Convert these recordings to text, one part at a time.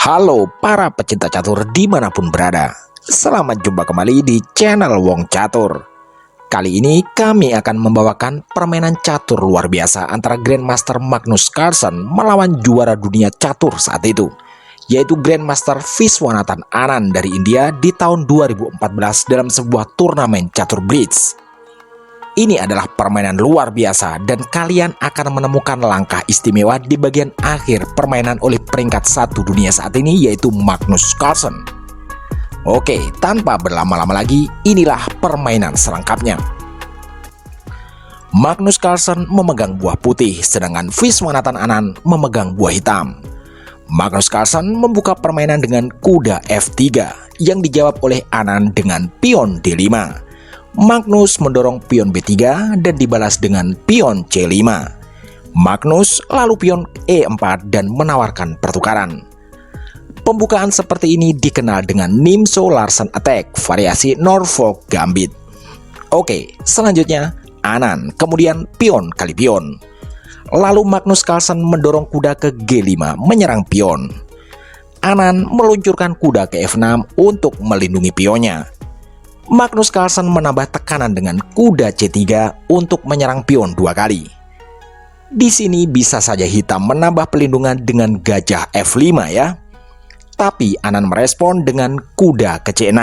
Halo para pecinta catur dimanapun berada. Selamat jumpa kembali di channel Wong Catur. Kali ini kami akan membawakan permainan catur luar biasa antara Grandmaster Magnus Carlsen melawan juara dunia catur saat itu, yaitu Grandmaster Viswanathan Anand dari India di tahun 2014 dalam sebuah turnamen catur blitz. Ini adalah permainan luar biasa dan kalian akan menemukan langkah istimewa di bagian akhir permainan oleh peringkat 1 dunia saat ini, yaitu Magnus Carlsen. Oke, tanpa berlama-lama lagi, inilah permainan selengkapnya. Magnus Carlsen memegang buah putih, sedangkan Viswanathan Anand memegang buah hitam. Magnus Carlsen membuka permainan dengan kuda F3 yang dijawab oleh Anand dengan pion D5. Magnus mendorong pion B3 dan dibalas dengan pion C5. Magnus lalu pion E4 dan menawarkan pertukaran. Pembukaan seperti ini dikenal dengan Nimzo Larsen Attack variasi Norfolk Gambit. Oke, selanjutnya Anand kemudian pion kali pion. Lalu Magnus Carlsen mendorong kuda ke G5 menyerang pion. Anand meluncurkan kuda ke F6 untuk melindungi pionnya. Magnus Carlsen menambah tekanan dengan kuda C3 untuk menyerang pion 2 kali. Di sini bisa saja hitam menambah pelindungan dengan gajah F5 ya. Tapi Anand merespon dengan kuda ke C6.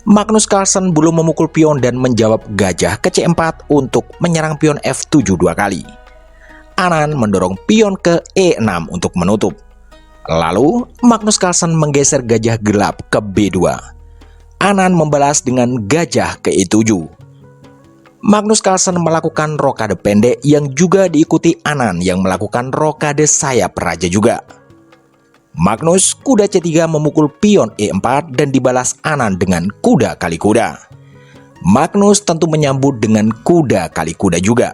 Magnus Carlsen belum memukul pion dan menjawab gajah ke C4 untuk menyerang pion F7 2 kali. Anand mendorong pion ke E6 untuk menutup. Lalu Magnus Carlsen menggeser gajah gelap ke B2. Anand membalas dengan gajah ke E7. Magnus Carlsen melakukan rokade pendek yang juga diikuti Anand yang melakukan rokade sayap raja juga. Magnus kuda C3 memukul pion E4 dan dibalas Anand dengan kuda kali kuda. Magnus tentu menyambut dengan kuda kali kuda juga.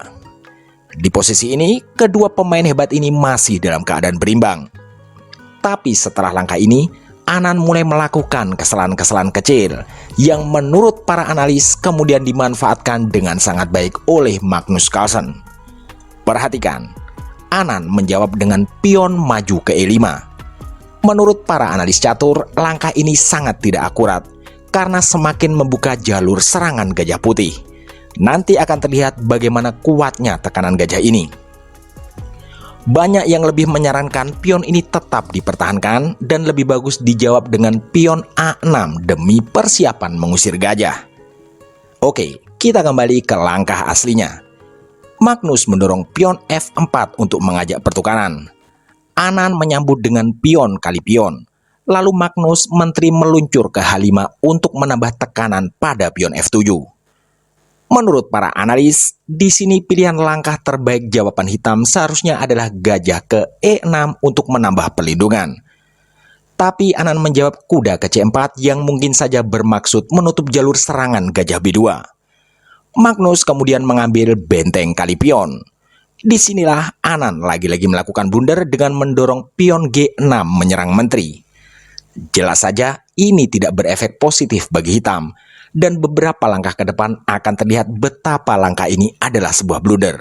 Di posisi ini, kedua pemain hebat ini masih dalam keadaan berimbang. Tapi setelah langkah ini, Anand mulai melakukan kesalahan-kesalahan kecil yang menurut para analis kemudian dimanfaatkan dengan sangat baik oleh Magnus Carlsen. Perhatikan, Anand menjawab dengan pion maju ke E5. Menurut para analis catur, langkah ini sangat tidak akurat karena semakin membuka jalur serangan gajah putih. Nanti akan terlihat bagaimana kuatnya tekanan gajah ini. Banyak yang lebih menyarankan pion ini tetap dipertahankan dan lebih bagus dijawab dengan pion A6 demi persiapan mengusir gajah. Oke, kita kembali ke langkah aslinya. Magnus mendorong pion F4 untuk mengajak pertukaran. Anand menyambut dengan pion kali pion. Lalu Magnus menteri meluncur ke H5 untuk menambah tekanan pada pion F7. Menurut para analis, di sini pilihan langkah terbaik jawaban hitam seharusnya adalah gajah ke E6 untuk menambah perlindungan. Tapi Anand menjawab kuda ke C4 yang mungkin saja bermaksud menutup jalur serangan gajah B2. Magnus kemudian mengambil benteng kali pion. Disinilah Anand lagi-lagi melakukan blunder dengan mendorong pion G6 menyerang menteri. Jelas saja ini tidak berefek positif bagi hitam. Dan beberapa langkah ke depan akan terlihat betapa langkah ini adalah sebuah blunder.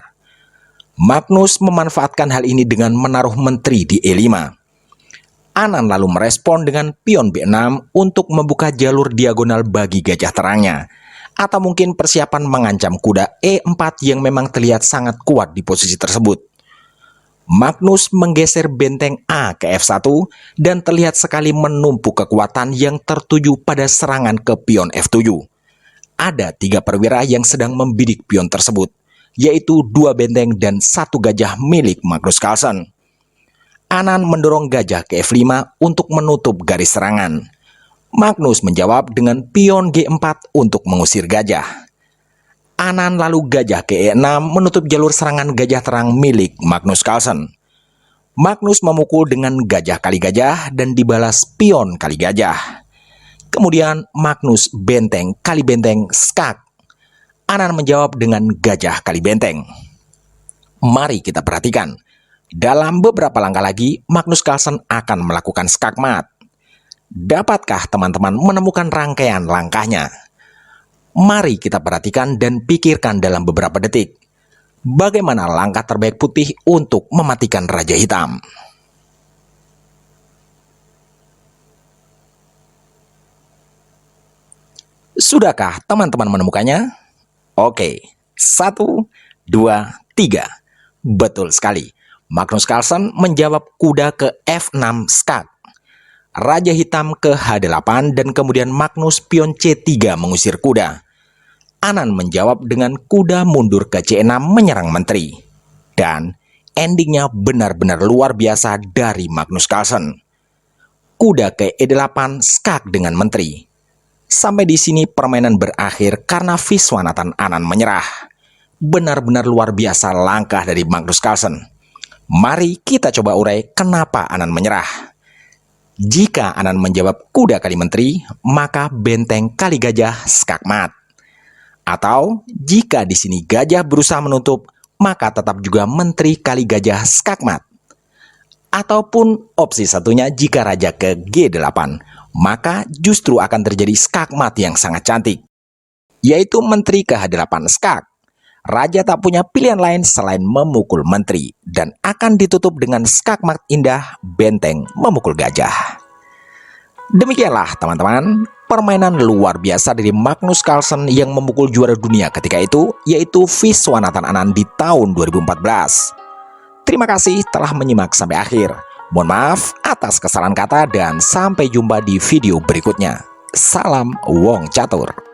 Magnus memanfaatkan hal ini dengan menaruh menteri di E5. Anand lalu merespon dengan pion B6 untuk membuka jalur diagonal bagi gajah terangnya. Atau mungkin persiapan mengancam kuda E4 yang memang terlihat sangat kuat di posisi tersebut. Magnus menggeser benteng A ke F1 dan terlihat sekali menumpuk kekuatan yang tertuju pada serangan ke pion F7. Ada 3 perwira yang sedang membidik pion tersebut, yaitu 2 benteng dan 1 gajah milik Magnus Carlsen. Anand mendorong gajah ke F5 untuk menutup garis serangan. Magnus menjawab dengan pion G4 untuk mengusir gajah. Anand lalu gajah ke E6 menutup jalur serangan gajah terang milik Magnus Carlsen. Magnus memukul dengan gajah kali gajah dan dibalas pion kali gajah. Kemudian Magnus benteng kali benteng skak. Anand menjawab dengan gajah kali benteng. Mari kita perhatikan. Dalam beberapa langkah lagi, Magnus Carlsen akan melakukan skak mat. Dapatkah teman-teman menemukan rangkaian langkahnya? Mari kita perhatikan dan pikirkan dalam beberapa detik. Bagaimana langkah terbaik putih untuk mematikan Raja Hitam? Sudahkah teman-teman menemukannya? Oke, 1, 2, 3. Betul sekali. Magnus Carlsen menjawab kuda ke F6 skak. Raja hitam ke H8 dan kemudian Magnus pion C3 mengusir kuda. Anan menjawab dengan kuda mundur ke C6 menyerang menteri. Dan endingnya benar-benar luar biasa dari Magnus Carlsen. Kuda ke E8 skak dengan menteri. Sampai di sini permainan berakhir karena Viswanathan Anand menyerah. Benar-benar luar biasa langkah dari Magnus Carlsen. Mari kita coba urai kenapa Anand menyerah. Jika Anand menjawab kuda kali menteri, maka benteng kali gajah skakmat. Atau jika di sini gajah berusaha menutup, maka tetap juga menteri kali gajah skakmat. Ataupun opsi satunya jika raja ke G8, maka justru akan terjadi skakmat yang sangat cantik, yaitu menteri ke H8 skak. Raja tak punya pilihan lain selain memukul menteri, dan akan ditutup dengan skakmat indah benteng memukul gajah. Demikianlah teman-teman, permainan luar biasa dari Magnus Carlsen yang memukul juara dunia ketika itu, yaitu Viswanathan Anand di tahun 2014. Terima kasih telah menyimak sampai akhir. Mohon maaf atas kesalahan kata dan sampai jumpa di video berikutnya. Salam Wong Catur.